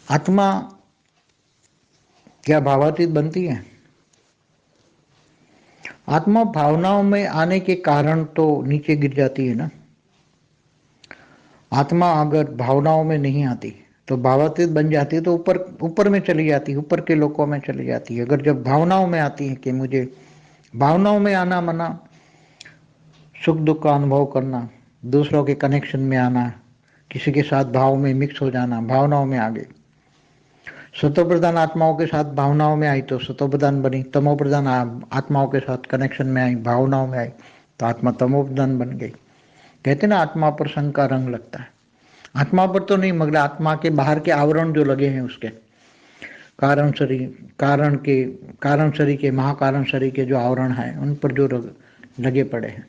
आत्मा क्या भावातीत बनती है? आत्मा भावनाओं में आने के कारण तो नीचे गिर जाती है ना। आत्मा अगर भावनाओं में नहीं आती तो भावातीत बन जाती है, तो ऊपर ऊपर में चली जाती है, ऊपर के लोकों में चली जाती है। अगर जब भावनाओं में आती है कि मुझे भावनाओं में आना मना सुख दुख का अनुभव करना, दूसरों के कनेक्शन में आना, किसी के साथ भाव में मिक्स हो जाना, भावनाओं में आ गए। सतो प्रधान आत्माओं के साथ भावनाओं में आई तो सतो प्रधान बनी, तमो प्रधान आत्माओं के साथ कनेक्शन में आई, भावनाओं में आई तो आत्मा तमो प्रधान बन गई। कहते ना आत्मा पर संग का रंग लगता है। आत्मा पर तो नहीं, मगर आत्मा के बाहर के आवरण जो लगे हैं उसके कारण शरीर, कारण शरीर के, महाकारण शरीर के जो आवरण है उन पर जो लगे पड़े हैं।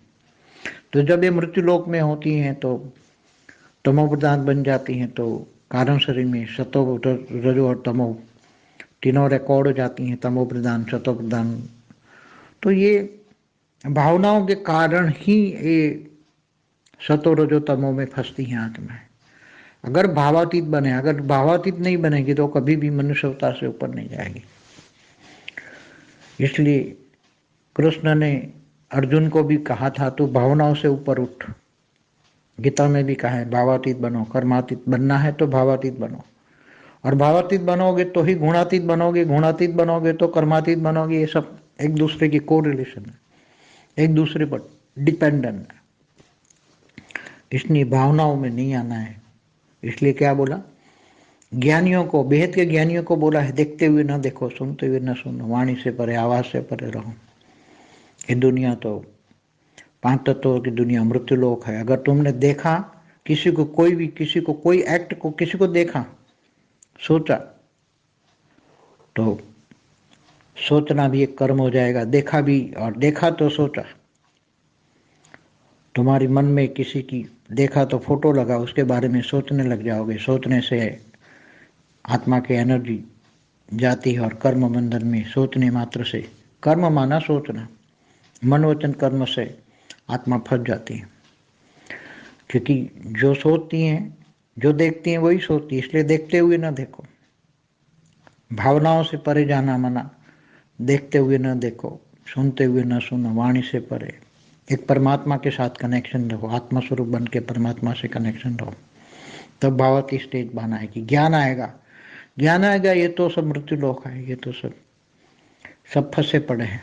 तो जब ये मृत्यु लोक में होती हैं तो तमो प्रधान बन जाती हैं, तो कारण शरीर में सतो रजो और तमो तीनों रिकॉर्ड हो जाती हैं, तमो प्रधान सतो प्रधान। तो ये भावनाओं के कारण ही ये सतो रजो तमो में फंसती हैं आत्मा। अगर भावातीत बने, अगर भावातीत नहीं बनेगी तो कभी भी मनुष्य अवतार से ऊपर नहीं जाएगी। इसलिए कृष्ण ने अर्जुन को भी कहा था तू भावनाओं से ऊपर उठ। गीता में भी कहा है भावातीत बनो, कर्मातीत बनना है तो भावातीत बनो, और भावातीत बनोगे तो ही गुणातीत बनोगे, गुणातीत बनोगे तो कर्मातीत बनोगे। ये सब एक दूसरे की को रिलेशन है, एक दूसरे पर डिपेंडेंट है। इसलिए भावनाओं में नहीं आना है। इसलिए क्या बोला ज्ञानियों को, बेहद के ज्ञानियों को बोला है देखते हुए ना देखो, सुनते हुए ना सुनो, वाणी से परे, आवाज से परे रहो। ये दुनिया तो पांच तत्वों की दुनिया मृत्यु लोक है। अगर तुमने देखा किसी को, कोई भी किसी को, कोई एक्ट को, किसी को देखा, सोचा, तो सोचना भी एक कर्म हो जाएगा। देखा भी, और देखा तो सोचा। तुम्हारी मन में किसी की देखा तो फोटो लगा, उसके बारे में सोचने लग जाओगे। सोचने से आत्मा की एनर्जी जाती है और कर्म बंधन में सोचने मात्र से, कर्म माना सोचना, मन वचन कर्म से आत्मा फंस जाती है। क्योंकि जो सोचती हैं, जो देखती हैं वही सोचती है। इसलिए देखते हुए ना देखो, भावनाओं से परे जाना मना, देखते हुए ना देखो, सुनते हुए ना सुनो, वाणी से परे। एक परमात्मा के साथ कनेक्शन रहो, आत्मा स्वरूप बन के परमात्मा से कनेक्शन रहो, तब भावाती स्टेज बना है कि ज्ञान आएगा। ज्ञान आएगा। ये तो सब मृत्यु लोक है, ये तो सब फंसे पड़े हैं।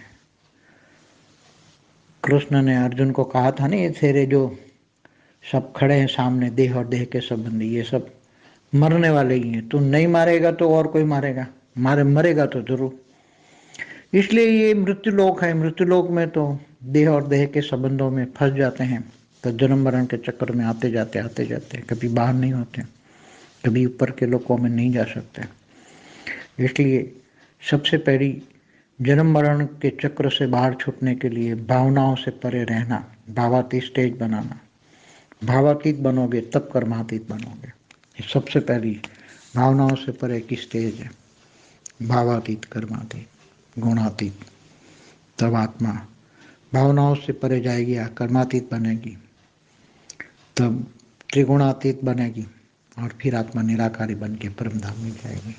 कृष्ण ने अर्जुन को कहा था ना, ये तेरे जो सब खड़े हैं सामने, देह और देह के संबंधी, ये सब मरने वाले ही हैं। तू नहीं मारेगा तो और कोई मारेगा, मरेगा तो जरूर। इसलिए ये मृत्यु लोक है। मृत्यु लोक में तो देह और देह के संबंधों में फंस जाते हैं, तो जन्म मरण के चक्कर में आते जाते कभी बाहर नहीं होते, कभी ऊपर के लोकों में नहीं जा सकते। इसलिए सबसे पहली जन्म मरण के चक्र से बाहर छूटने के लिए भावनाओं से परे रहना, भावातीत स्टेज बनाना। भावातीत बनोगे तब कर्मातीत बनोगे। ये सबसे पहली भावनाओं से परे की स्टेज है, भावातीत, कर्मातीत, गुणातीत। तब आत्मा भावनाओं से परे जाएगी, कर्मातीत बनेगी, तब त्रिगुणातीत बनेगी, और फिर आत्मा निराकारी बन के परम धाम में जाएगी।